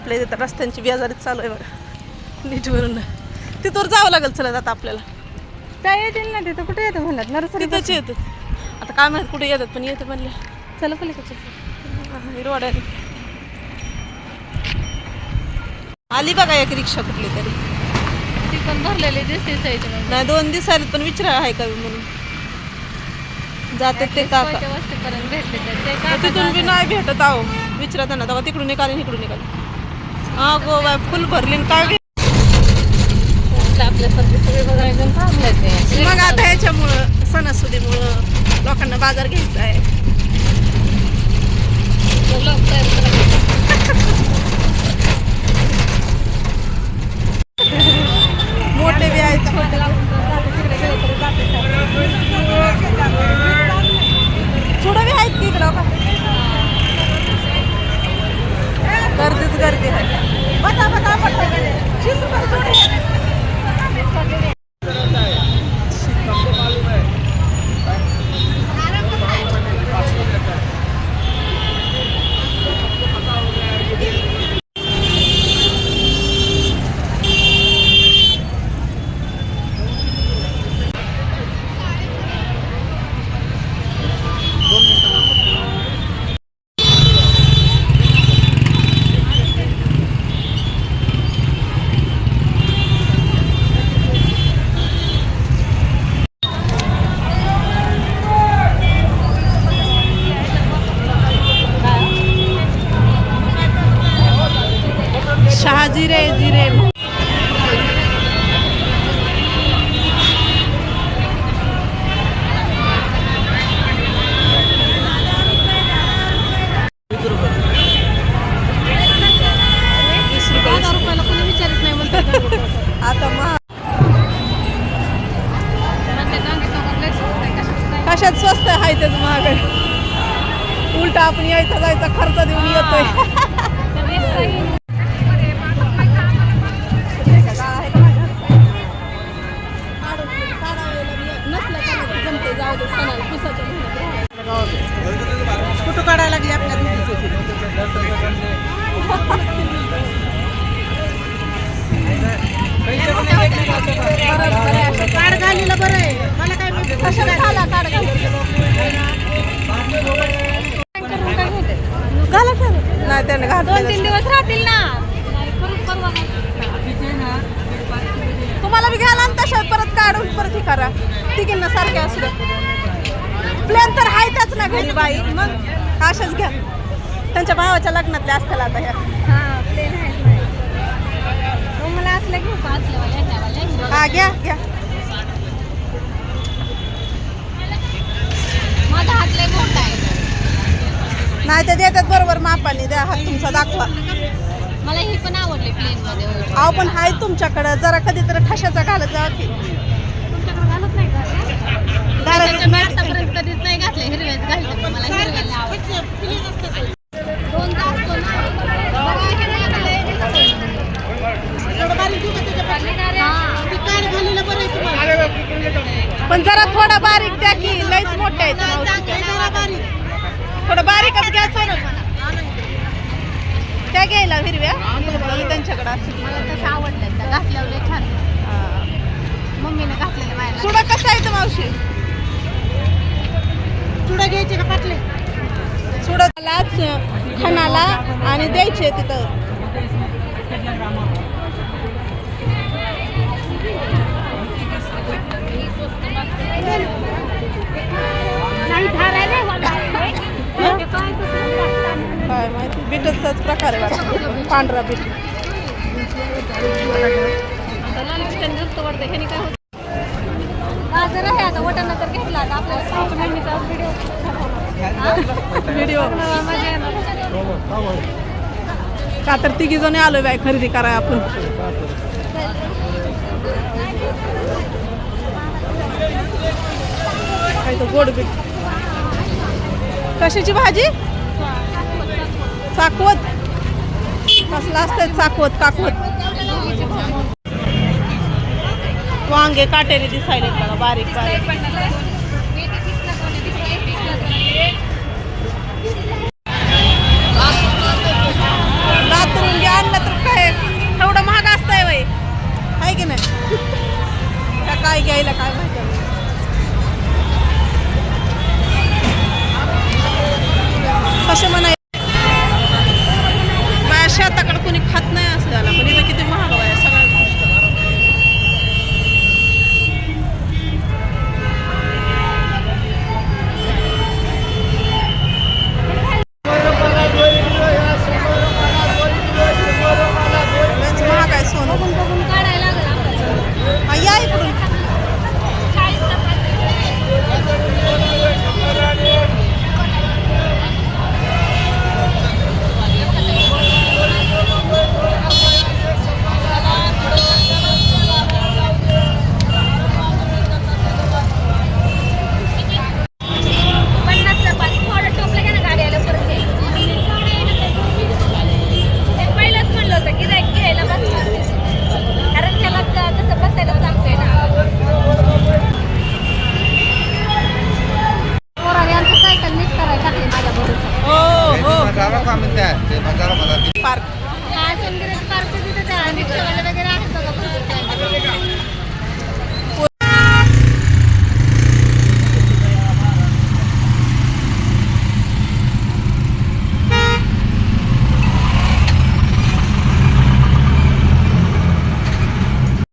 आपल्या इथं रस्त्यांची बेजारीच चालू आहे बघा नीट वरून तिथून जावं लागेल चला आता आपल्याला त्या येतील ना तिथं कुठे येतं म्हणत नर्सरी तिथंच येतात आता काय माहिती कुठे येतात पण येते म्हणले चला पलीकडे हिरवाड्याने आली बघा एक रिक्षा कुठली तरी ती पण भरलेली दिसते नाही 2 दिवस आले पण विचारा आहे का म्हणून जाते ते काका वस्तीपर्यंत भेटले तर तिथून बी नाही भेटत आहो विचारा त्यांना तेव्हा तिकडून निघाले इकडून निघाले हा गो बाय फुल भरली काय आपल्यासारखे सगळे बघायला थांबले ते मग आता ह्याच्यामुळं सणासुदीमुळं लोकांना बाजार घ्यायचा आहे मोठे बी आहेत छोटे बी आहेत की इकडं का गर्दीच गर्दी आहे बता बता जिरे जिरे विचारत नाही म्हणतात आता मग कशात स्वस्त आहे तेच महाग उलटा आपण यायचा जायचा खर्च देऊन येतोय फोटो काढायला लागले आपल्या काढ घालीला बरं आहे मला काय नाही त्याने 2-3 दिवस राहतील ना तुम्हाला बी घ्यायला आणि तशा परत काढून परत हे करा तिघींना सारखे असू प्लेन तर आहेतच ना घरी बाई मग अशाच घ्या त्यांच्या भावाच्या लग्नातले असतील आता ह्या प्लेन मला असलं घेऊ हा घ्या घ्या माझा हात लय मोठा आहे नाही तर देतात बरोबर मापाने द्या हात तुमचा दाखवा मला ही पण आवडली प्लेन मध्ये अहो पण हाय तुमच्याकडं जरा कधीतरी ठशाचा घालत जावा की तुमच्याकडे घालत नाही का आतापर्यंत कधीच नाही घातले हिरव्याच घालते मला हिरव्याला आवडते पण जरा थोडा बारीक द्या की लयच मोठे आहेत थोडं बारीकच घ्या सोनं त्या घ्यायला हिरव्या त्यांच्याकडे असं मला तसं आवडलं घातल्यावर छान मम्मीने घातलेलं माझ्या चुडा कसा आहे मावशी चुडा घ्यायचे का पाटले चुडालाच खणाला आणि द्यायचे तिथं काय माहिती बीटचाच प्रकार आहे वाटतं पांढरा बीट गाजर आहे आता वटाणा तर घेतला आता आपल्याला 6 महिन्याचा व्हिडिओ का तर तिघी जणी आलोय बाय खरेदी कराय आपण काय तो गोड बीट कशाची भाजी चाकवत कसला असतं चाकवत काकवत वांगे काटेरी दिसायले बघा बारीक बारीक लातूरून आणलं कसे म्हणाय माझ्या शेताकडे कोणी खात नाही असं झालं पण इथं किती महाग आहे सगळ्या गोष्टी लयच महाग आहे सोनं बघून बघून काढायला लागलं आपल्याला. हा, या इकडून 40 ला पार्क रिक्षावाले वगैरे